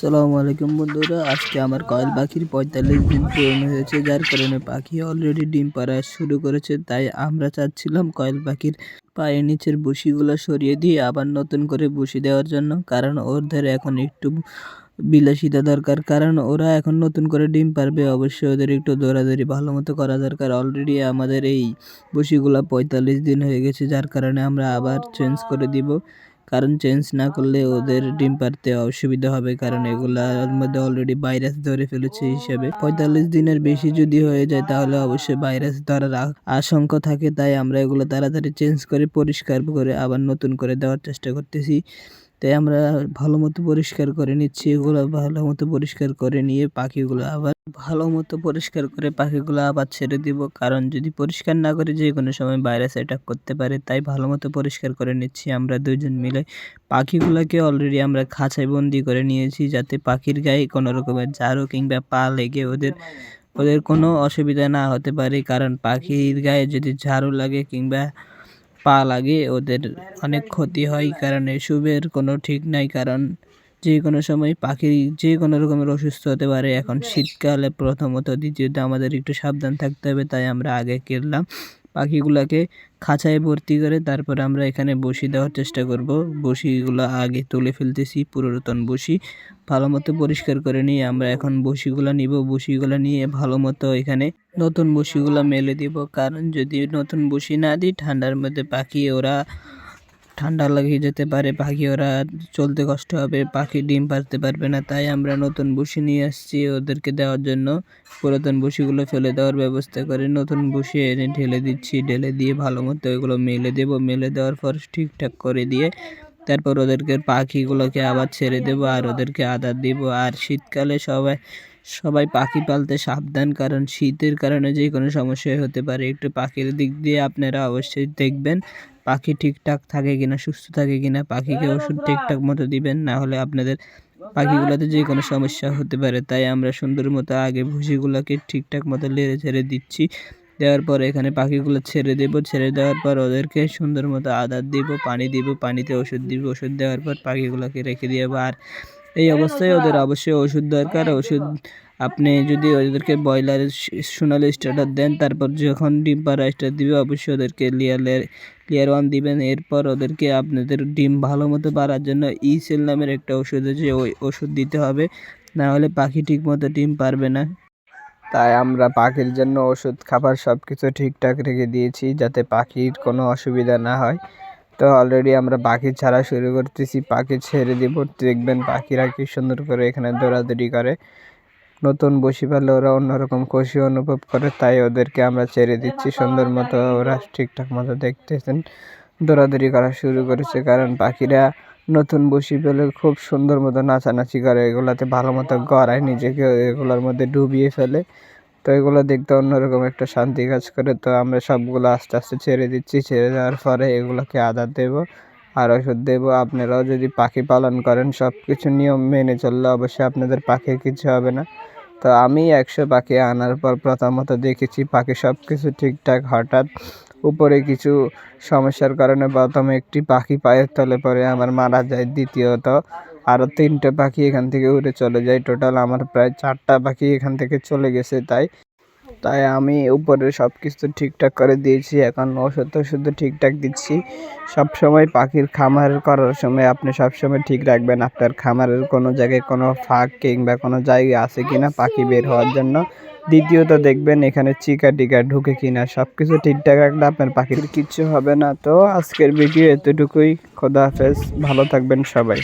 আসসালামু আলাইকুম বন্ধুরা, আজকে আমার কয়েল পাখির ৪৫ দিন পূরণ হয়েছে, যার কারণে পাখি অলরেডি ডিম পাড়া শুরু করেছে। তাই আমরা চাচ্ছিলাম কয়েল পাখির পায়ের নিচের বসিগুলো সরিয়ে দিয়ে আবার নতুন করে বসি দেওয়ার জন্য, কারণ ওদের এখন একটু বিলাসিতা দরকার। কারণ ওরা এখন নতুন করে ডিম পারবে, অবশ্যই ওদের একটু দৌড়াদৌড়ি ভালো মতো করা দরকার। অলরেডি আমাদের এই বসিগুলো ৪৫ দিন হয়ে গেছে, যার কারণে আমরা আবার চেঞ্জ করে দিব। কারণ চেঞ্জ না করলে ওদের ডিম পারতে অসুবিধা হবে, কারণ এগুলার মধ্যে অলরেডি ভাইরাস ধরে ফেলেছে। হিসাবে ৪৫ দিনের বেশি যদি হয়ে যায় তাহলে অবশ্যই ভাইরাস ধরার আশঙ্কা থাকে। তাই আমরা এগুলো তাড়াতাড়ি চেঞ্জ করে পরিষ্কার করে আবার নতুন করে দেওয়ার চেষ্টা করতেছি। তাই আমরা ভালো মতো পরিষ্কার করে নিচ্ছি। এগুলো ভালো মতো পরিষ্কার করে নিয়ে পাখিগুলো আবার ভালো মতো পরিষ্কার করে পাখিগুলো আবার ছেড়ে দিব। কারণ যদি পরিষ্কার না করে যে কোনো সময় ভাইরাস অ্যাটাক করতে পারে, তাই ভালো মতো পরিষ্কার করে নিচ্ছি আমরা দুজন মিলে। পাখিগুলোকে অলরেডি আমরা খাঁচায় বন্দি করে নিয়েছি, যাতে পাখির গায়ে কোনো রকমের ঝাড়ু কিংবা পা লেগে ওদের কোনো অসুবিধা না হতে পারে। কারণ পাখির গায়ে যদি ঝাড়ু লাগে কিংবা পা লাগে ওদের অনেক ক্ষতি হয়। কারণ এসবের কোনো ঠিক নাই, কারণ যে কোনো সময় পাখি যে কোনো রকমের অসুস্থ হতে পারে। এখন শীতকালে প্রথমত, দ্বিতীয়ত আমাদের একটু সাবধান থাকতে হবে। তাই আমরা আগে করলাম পাখিগুলোকে খাঁচায় ভর্তি করে তারপর আমরা এখানে বসি দেওয়ার চেষ্টা করব। বসিগুলো আগে তুলে ফেলতেছি, পুরাতন বসি ভালো মতো পরিষ্কার করে নিয়ে আমরা এখন বসিগুলো নিব। বসিগুলো নিয়ে ভালো মতো এখানে নতুন বসিগুলো মেলে দিব। কারণ যদি নতুন বসি না দিই ঠান্ডার মধ্যে পাখি ওরা ঠান্ডা লাগিয়ে যেতে পারে, পাখি ওরা চলতে কষ্ট হবে, পাখি ডিম পারতে পারবে না। তাই আমরা নতুন বসি নিয়ে আসছি ওদেরকে দেওয়ার জন্য। পুরাতন বসিগুলো ফেলে দেওয়ার ব্যবস্থা করে নতুন বসি এনে ঢেলে দিচ্ছি। ঢেলে দিয়ে ভালো মতো এগুলো মেলে দেব। মেলে দেওয়ার পর ঠিকঠাক করে দিয়ে তারপর ওদেরকে পাখিগুলোকে আবার ছেড়ে দেব আর ওদেরকে আদার দিব। আর শীতকালে সবাই পাখি পালতে সাবধান, কারণ শীতের কারণে যে কোনো সমস্যা হতে পারে। একটু পাখির দিক দিয়ে আপনারা অবশ্যই দেখবেন পাখি ঠিকঠাক থাকে কিনা, সুস্থ থাকে কিনা। পাখিকে ওষুধ ঠিকঠাক মতো দিবেন, না হলে আপনাদের পাখিগুলোতে যে কোনো সমস্যা হতে পারে। তাই আমরা সুন্দর মতো আগে ভুসিগুলোকে ঠিকঠাক মতো লেড়ে ছেড়ে দিচ্ছি। দেওয়ার পর এখানে পাখিগুলো ছেড়ে দেব। ছেড়ে দেওয়ার পর ওদেরকে সুন্দর মতো আদার দিব, পানি দিব, পানিতে ওষুধ দিব। ওষুধ দেওয়ার পর পাখিগুলোকে রেখে দিয়ে আর এই অবস্থায় ওদের অবশ্যই ওষুধ দরকার। ওষুধ আপনি যদি ওদেরকে ব্রয়লারের সোনালি স্টার্টার দেন, তারপর যখন ডিম পাড়া স্টার্ট দিবে অবশ্যই ওদেরকে লেয়ার 1 দিবেন। এরপর ওদেরকে আপনাদের ডিম ভালো মতো পাড়ার জন্য ইসেল নামের একটা ওষুধ আছে, ওই ওষুধ দিতে হবে, না হলে পাখি ঠিক মতো ডিম পারবে না। তাই আমরা পাখির জন্য ওষুধ, খাবার সব কিছু ঠিকঠাক রেখে দিয়েছি যাতে পাখির কোনো অসুবিধা না হয়। তো অলরেডি আমরা পাখি ছাড়া শুরু করতেছি। পাখি ছেড়ে দিব, দেখবেন পাখিরা কি সুন্দর করে এখানে দৌড়াদৌড়ি করে। নতুন বসি পেলে ওরা অন্যরকম খুশি অনুভব করে, তাই ওদেরকে আমরা ছেড়ে দিচ্ছি সুন্দর মতো। ওরা ঠিকঠাক মতো দেখতেছেন দৌড়াদৌড়ি করা শুরু করেছে, কারণ পাখিরা নতুন বসি পেলে খুব সুন্দর মতো নাচানাচি করে, এগুলাতে ভালো মতো গড়ায় নিজেকে, এগুলোর মধ্যে ডুবিয়ে ফেলে। তো এগুলো দেখতে অন্যরকম একটা শান্তি কাজ করে। তো আমরা সবগুলো আস্তে আস্তে ছেড়ে দিচ্ছি। ছেড়ে দেওয়ার পরে এগুলোকে আদার দেবো আর ওষুধ দেবো। আপনারাও যদি পাখি পালন করেন সব কিছু নিয়ম মেনে চললে অবশ্যই আপনাদের পাখির কিছু হবে না। তো আমি 100 পাখি আনার পর প্রথমত দেখেছি পাখি সব কিছু ঠিকঠাক। হঠাৎ উপরে কিছু সমস্যার কারণে প্রথমে একটি পাখি পায়ের তলে পড়ে আমার মারা যায়। দ্বিতীয়ত আরও 3টে পাখি এখান থেকে উড়ে চলে যায়। টোটাল আমার প্রায় 4টা পাখি এখান থেকে চলে গেছে। তাই আমি উপরে সব কিছু ঠিকঠাক করে দিয়েছি। এখন ওষুধ ঠিকঠাক দিচ্ছি। সবসময় পাখির খামার করার সময় আপনি সবসময় ঠিক রাখবেন আপনার খামারের কোনো জায়গায় কোনো ফাঁক কিংবা কোনো জায়গা আছে কিনা পাখি বের হওয়ার জন্য। দ্বিতীয়ত দেখবেন এখানে চিকা টিকা ঢুকে কিনা। সব কিছু ঠিকঠাক রাখলে আপনার পাখির কিচ্ছু হবে না। তো আজকের ভিডিও এতটুকুই। খোদা হাফেজ, ভালো থাকবেন সবাই।